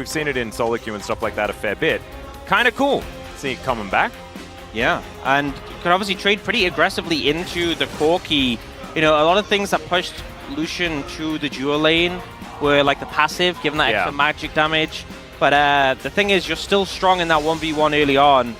We've seen it in solo queue and stuff like that a fair bit. Kind of cool. See it coming back. Yeah, and you could obviously trade pretty aggressively into the Corki. You know, a lot of things that pushed Lucian to the duo lane were like the passive, giving that extra magic damage. But the thing is, you're still strong in that 1v1 early on.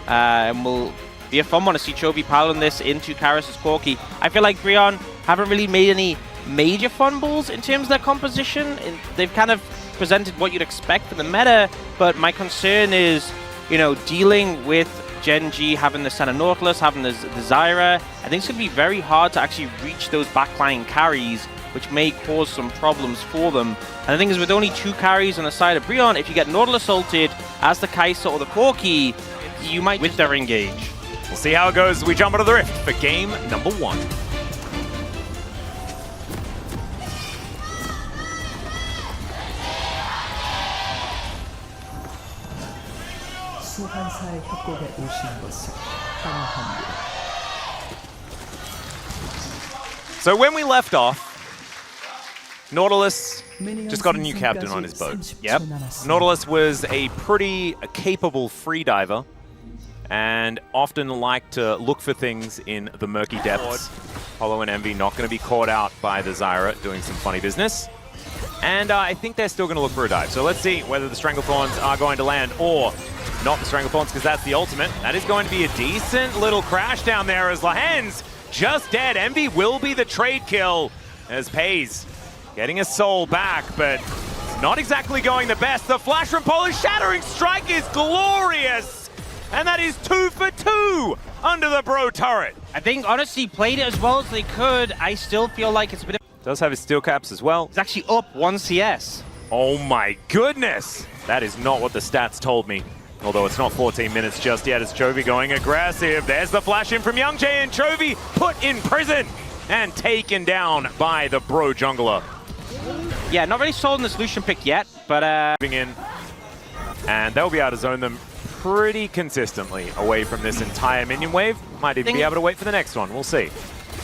And will be a fun one to see Chovy piling this into Karras' Corki. I feel like Breon haven't really made any major fumbles in terms of their composition. They've kind of presented what you'd expect for the meta, but my concern is, you know, dealing with GENG, having the Senna Nautilus, having the Zyra. I think it's going to be very hard to actually reach those backline carries, which may cause some problems for them. And the thing is, with only 2 carries on the side of Breon, if you get Nautilus ulted as the Kai'Sa or the Corki, you might with their engage. We'll see how it goes as we jump into the Rift for game number 1. So when we left off, Nautilus just got a new captain on his boat. Yep. Nautilus was a pretty capable freediver and often liked to look for things in the murky depths. Hollow and Envy not going to be caught out by the Zyra doing some funny business. And I think they're still going to look for a dive. So let's see whether the Stranglethorns are going to land or not the Stranglethorns, because that's the ultimate. That is going to be a decent little crash down there as Lahen's just dead. Envy will be the trade kill as Pays getting a soul back, but it's not exactly going the best. The flash from Polish Shattering Strike is glorious, and that is 2 for 2 under the bro turret. I think, honestly, played it as well as they could. I still feel like it's a bit of... Does have his steel caps as well. It's actually up 1 CS. Oh my goodness! That is not what the stats told me. Although it's not 14 minutes just yet as Chovy going aggressive. There's the flash in from Young Jay, and Chovy put in prison and taken down by the bro jungler. Yeah, not really sold in the solution pick yet, but moving in, and they'll be able to zone them pretty consistently away from this entire minion wave. Might even be able to wait for the next one. We'll see.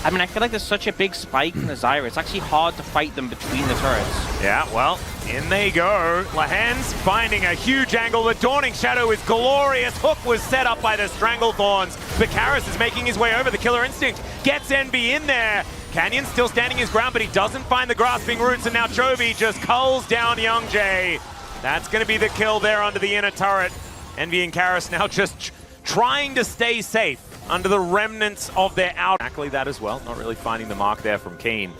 I mean, I feel like there's such a big spike in the Zyra. It's actually hard to fight them between the turrets. Yeah, well, in they go. Lahen's finding a huge angle. The Dawning Shadow is glorious. Hook was set up by the Stranglethorns. But Karras is making his way over. The Killer Instinct gets NB in there. Canyon still standing his ground, but he doesn't find the Grasping Roots, and now Chovy just culls down Young Jay. That's going to be the kill there under the inner turret. Envy and Karras now just trying to stay safe under the remnants of their out. Exactly that as well. Not really finding the mark there from Keen.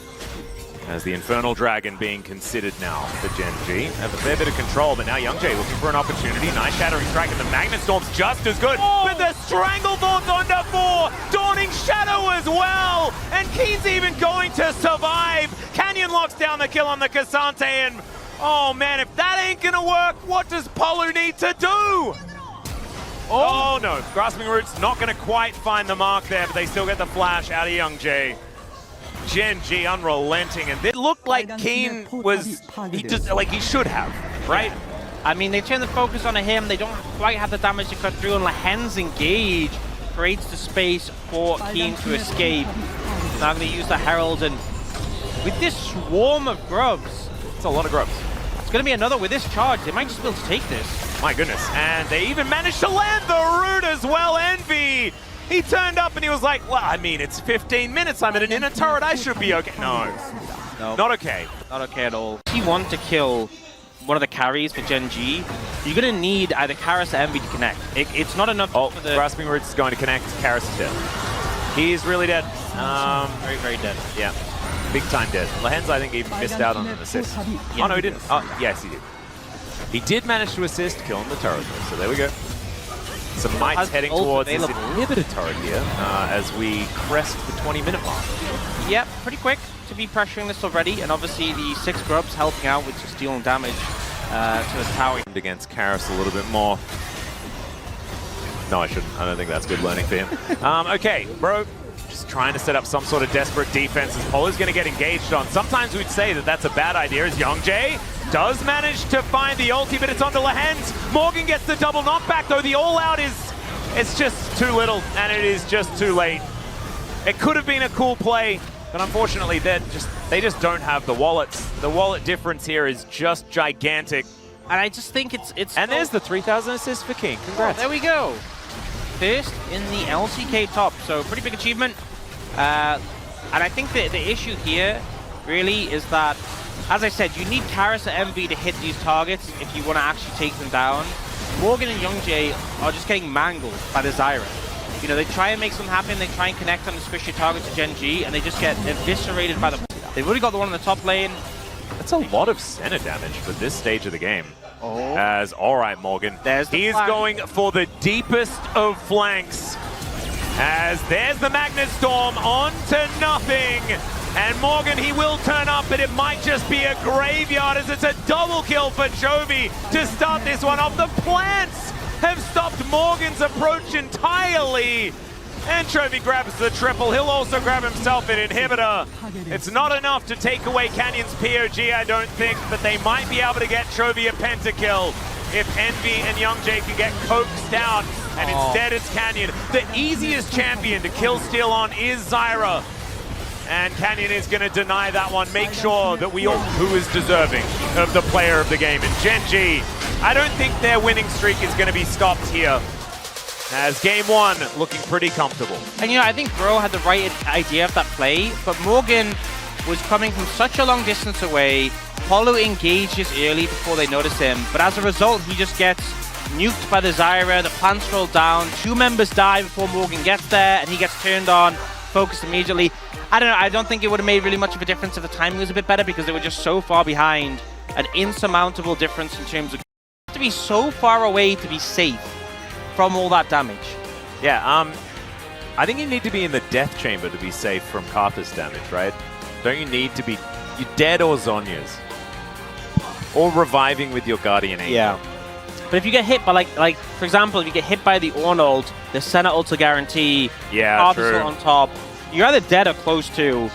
As the Infernal Dragon being considered now for GENG. Have a fair bit of control, but now Young Jay looking for an opportunity. Nice Shattering Strike, and the Magnet Storm's just as good. Oh. But the Stranglethorn's under 4. Dawning Shadow as well. And Keen's even going to survive. Canyon locks down the kill on the Cassante, and oh man, if that ain't gonna work, what does Polu need to do? Oh no, Grasping Roots not going to quite find the mark there, but they still get the flash out of Young Jay. GENG unrelenting, and it looked like Keen was, he should have, right? I mean, they turn the focus on him, they don't quite have the damage to cut through, and Lahen's engage creates the space for Keen to escape. Now going to use the Herald, and with this swarm of grubs, it's a lot of grubs. It's going to be another with this charge. They might just be able to take this. My goodness. And they even managed to land the root as well. Envy. He turned up and he was like, well, I mean, it's 15 minutes. I'm in an inner turret. I should be okay. No. Not okay. Not okay at all. If you want to kill one of the carries for GENG, you're going to need either Karras or Envy to connect. It's not enough for the... Grasping Roots is going to connect. Karras is dead. He's really dead. Very, very dead. Yeah. Big time dead. Lahen's, I think, even missed out on an assist. Oh, no, he didn't. Oh, yes, he did. He did manage to assist killing the turret, though, so there we go. Some mites heading towards this inhibitor turret here as we crest the 20-minute mark. Yep, pretty quick to be pressuring this already, and obviously the 6 grubs helping out with just dealing damage to the tower. Against Karras a little bit more. No, I shouldn't. I don't think that's good learning for him. Okay, bro. Just trying to set up some sort of desperate defense as Polo's going to get engaged on. Sometimes we'd say that that's a bad idea, as Young Jay does manage to find the ulti, but it's onto Lahen's. Morgan gets the double knockback, though. The all-out it's just too little, and it is just too late. It could have been a cool play, but unfortunately they just don't have the wallets. The wallet difference here is just gigantic. And I just think it's. And there's the 3,000 assists for King. Congrats. Oh, there we go. First in the LCK top, so pretty big achievement. And I think the issue here really is that, as I said, you need Karis or MV to hit these targets if you want to actually take them down. Morgan and Youngjae are just getting mangled by the Zyra. You know, they try and make something happen, they try and connect on the squishy target to GENG, and they just get eviscerated by the... They've already got the one in the top lane. That's a lot of center damage for this stage of the game. Oh. As, all right, Morgan. He's going for the deepest of flanks. As there's the Magnet Storm on to nothing. And Morgan, he will turn up, but it might just be a graveyard as it's a double kill for Chovy to start this one off. The plants have stopped Morgan's approach entirely. And Chovy grabs the triple. He'll also grab himself an inhibitor. It's not enough to take away Canyon's POG, I don't think, but they might be able to get Chovy a pentakill if Envy and Youngjae can get coaxed out. And instead it's Canyon. The easiest champion to kill steal on is Zyra. And Canyon is going to deny that one. Make sure that we all who is deserving of the player of the game. And GENG, I don't think their winning streak is going to be stopped here. As game one looking pretty comfortable. And you know, I think Bro had the right idea of that play, but Morgan was coming from such a long distance away. Polo engages early before they notice him, but as a result, he just gets nuked by the Zyra, the plants roll down, 2 members die before Morgan gets there, and he gets turned on, focused immediately. I don't know, I don't think it would have made really much of a difference if the timing was a bit better because they were just so far behind. An insurmountable difference in terms of... You have to be so far away to be safe from all that damage. Yeah, I think you need to be in the death chamber to be safe from Karthus damage, right? Don't you need to be... You're dead or Zhonya's. Or reviving with your Guardian Angel. Yeah. But if you get hit by, like for example, if you get hit by the Ornn ult, the Senna ult guarantee, Karthus on top, you're either dead or close to.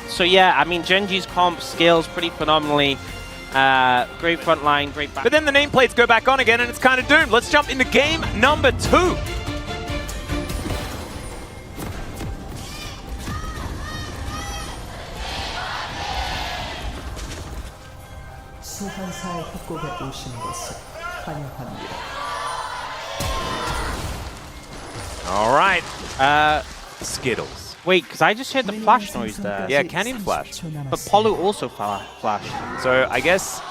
So yeah, I mean, GENG's comp scales pretty phenomenally. Great front line, great back. But then the nameplates go back on again and it's kind of doomed. Let's jump into game number 2. 소환사의 협곡에 오신 것을 환영합니다. All right. Skittles. Wait, because I just heard the flash noise there. Yeah, Canyon flashed. But Polo also flashed. So I guess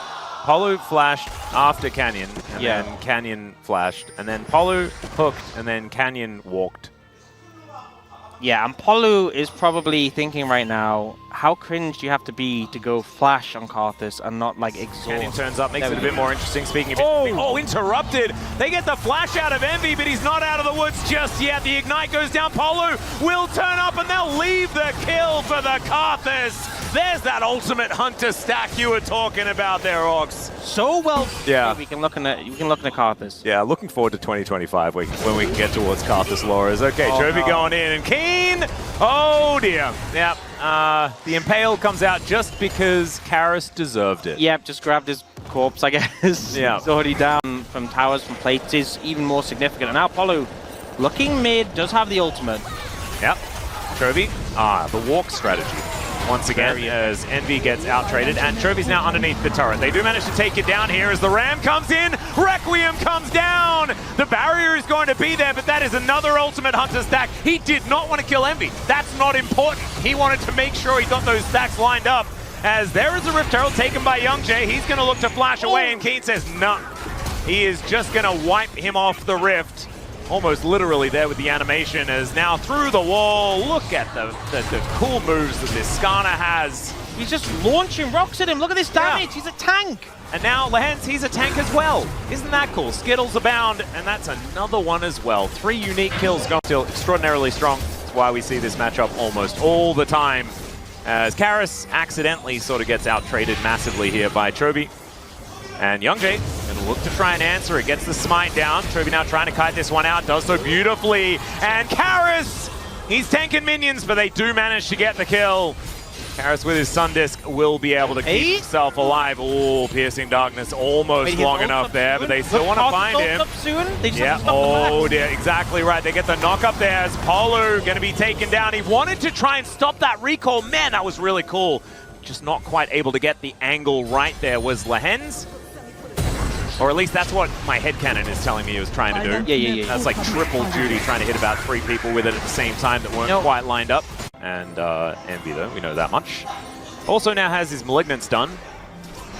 Polo flashed after Canyon, and Yeah. then Canyon flashed, and then Polo hooked, and then Canyon walked. Yeah, and Polo is probably thinking right now, how cringe do you have to be to go flash on Karthus and not like exhaust? Canyon turns up, makes There it a we bit go. more interesting. Speaking of Oh! interrupted. They get the flash out of Envy, but he's not out of the woods just yet. The ignite goes down. Polo will turn up, and they'll leave the kill for the Karthus. There's that ultimate hunter stack you were talking about there, Orcs. So well. Yeah. We can look in the Karthus. Yeah, looking forward to 2025 when we can get towards Karthus Laura's. Okay, Oh, Chovy no. going in, and Keen. Oh dear. Yep. The Impale comes out just because Karis deserved it. Yep, just grabbed his corpse, I guess. Yeah. He's already down from towers, from plates, is even more significant. And now Polo, looking mid, does have the ultimate. Yep. Chovy. The walk strategy. Once again, as Envy gets out-traded, and Chovy's now underneath the turret. They do manage to take it down here as the Ram comes in, Requiem comes down! The barrier is going to be there, but that is another ultimate hunter stack. He did not want to kill Envy. That's not important. He wanted to make sure he got those stacks lined up, as there is a Rift Herald taken by Youngjae. He's going to look to flash away, and Keen says, no. He is just going to wipe him off the Rift. Almost literally there with the animation, as now through the wall. Look at the cool moves that this Skana has. He's just launching rocks at him. Look at this damage. Yeah. He's a tank. And now Lehens, he's a tank as well. Isn't that cool? Skittles abound, and that's another one as well. 3 unique kills going still extraordinarily strong. That's why we see this matchup almost all the time. As Karis accidentally sort of gets out-traded massively here by Chovy. And Youngjae gonna look to try and answer it, gets the smite down. Chovy now trying to kite this one out, does so beautifully. And Karis, he's tanking minions, but they do manage to get the kill. Karis with his Sun Disc will be able to keep himself alive. Oh, Piercing Darkness almost long enough there, but they still want to find him. Yeah, oh dear, exactly right. They get the knock up there as Polo gonna be taken down. He wanted to try and stop that recall. Man, that was really cool. Just not quite able to get the angle right there was Lehens. Or at least that's what my headcanon is telling me he was trying to do. Yeah. That's like triple duty, trying to hit about 3 people with it at the same time that weren't quite lined up. And Envy, though, we know that much. Also now has his Malignance done.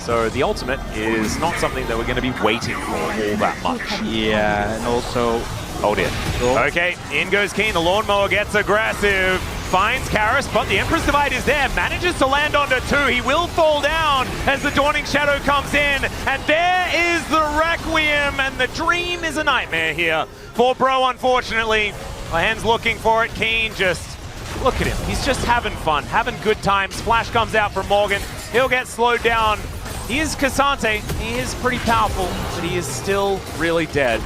So the ultimate is not something that we're going to be waiting for all that much. Yeah, and also... Oh dear. Okay, in goes Keen. The Lawnmower gets aggressive. Finds Karis, but the Emperor's Divide is there. Manages to land onto 2. He will fall down as the Dawning Shadow comes in. And there is the Requiem. And the dream is a nightmare here for Bro, unfortunately. Lahen's looking for it. Keen just... Look at him. He's just having fun, having good times. Flash comes out from Morgan. He'll get slowed down. He is Cassante. He is pretty powerful, but he is still really dead.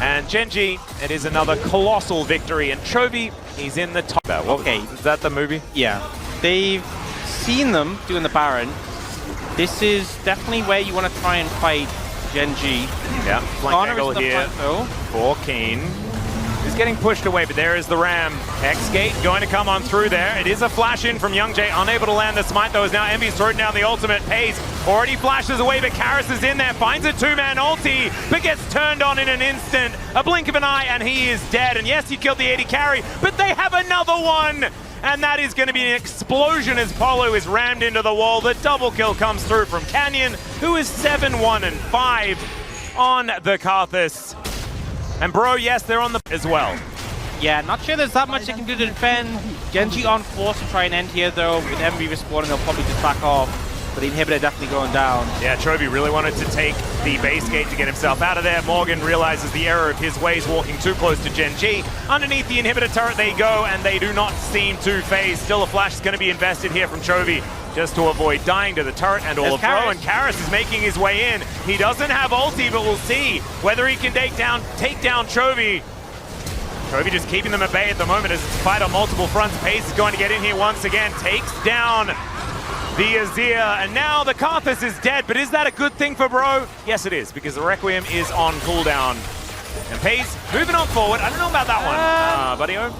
And GENG, it is another colossal victory. And Chovy, he's in the top. Okay. Is that the movie? Yeah. They've seen them doing the Baron. This is definitely where you want to try and fight GENG. Yeah, flank angle here for Keen. He's getting pushed away, but there is the Ram. X-Gate going to come on through there. It is a flash in from Young Jay, unable to land the smite though, as now Envy's throwing down the ultimate. Pays already flashes away, but Karis is in there, finds a 2-man ulti, but gets turned on in an instant. A blink of an eye, and he is dead. And yes, he killed the 80 carry, but they have another one! And that is going to be an explosion as Polo is rammed into the wall. The double kill comes through from Canyon, who is 7-1-5 on the Karthus. And Bro, yes, they're on the as well. Yeah, not sure there's that much they can do to defend. GENG on force to try and end here, though. With Envy respawning, they'll probably just back off. But the inhibitor definitely going down. Yeah, Chovy really wanted to take the base gate to get himself out of there. Morgan realizes the error of his ways, walking too close to GENG. Underneath the inhibitor turret they go, and they do not seem to phase. Still a flash is going to be invested here from Chovy, just to avoid dying to the turret and all of Bro. And Karis is making his way in. He doesn't have ulti, but we'll see whether he can take down Chovy. Chovy just keeping them at bay at the moment as it's a fight on multiple fronts. Pace is going to get in here once again, takes down the Azir, and now the Karthus is dead, but is that a good thing for Bro? Yes, it is, because the Requiem is on cooldown. And Pace moving on forward. I don't know about that one, buddy-o.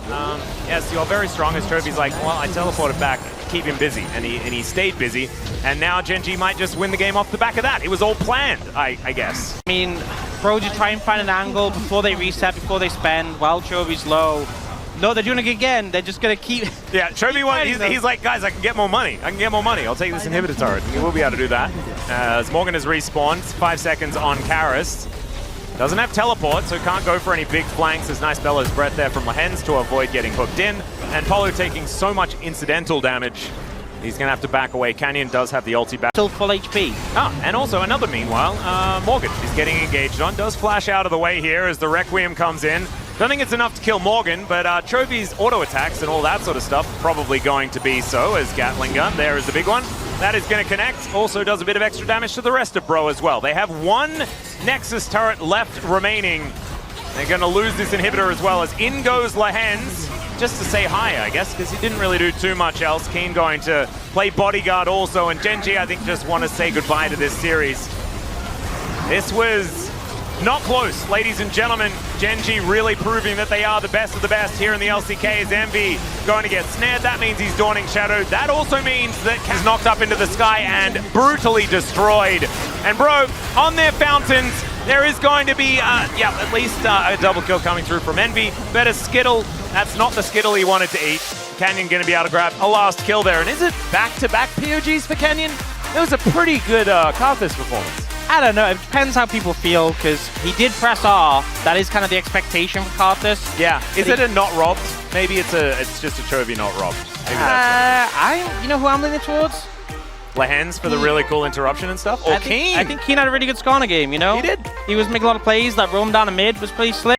Yes, you're very strong, as Chovy's like, well, I teleported back, keep him busy, and he stayed busy, and now GENG might just win the game off the back of that. It was all planned, I guess. I mean, Bro just try and find an angle before they reset, before they spend, while Chovy's low. No, they're doing it again. They're just going to keep... Yeah, Chovy, he's like, guys, I can get more money. I'll take this inhibitor turret. We'll be able to do that. As Morgan has respawned, 5 seconds on Karis. Doesn't have teleport, so can't go for any big flanks. There's nice Bella's Breath there from Lahen's to avoid getting hooked in. And Polo taking so much incidental damage. He's going to have to back away. Canyon does have the ulti back. Still full HP. And also another meanwhile, Morgan is getting engaged on. Does flash out of the way here as the Requiem comes in. Don't think it's enough to kill Morgan, but Chovy's auto attacks and all that sort of stuff probably going to be so, as Gatling gun, there is the big one. That is going to connect. Also does a bit of extra damage to the rest of Bro as well. They have one Nexus turret left remaining. They're going to lose this inhibitor as well, as in goes Lahen's, just to say hi, I guess, because he didn't really do too much else. Keen going to play bodyguard also, and GENG, I think, just want to say goodbye to this series. This was not close, ladies and gentlemen. GENG really proving that they are the best of the best here in the LCK. As Envy going to get snared. That means he's Dawning Shadow. That also means that is knocked up into the sky and brutally destroyed. And Bro, on their fountains, there is going to be, at least a double kill coming through from Envy. Better Skittle. That's not the Skittle he wanted to eat. Canyon going to be able to grab a last kill there. And is it back-to-back POGs for Canyon? It was a pretty good Karthus performance. I don't know. It depends how people feel, because he did press R. That is kind of the expectation for Karthus. Yeah. Is it a not robbed? Maybe it's just a Chovy not robbed. You know who I'm leaning towards? Lahen's for the really cool interruption and stuff. Or Keen. I think Keen had a really good Skarner game, you know? He did. He was making a lot of plays. That roam down the mid was pretty slick.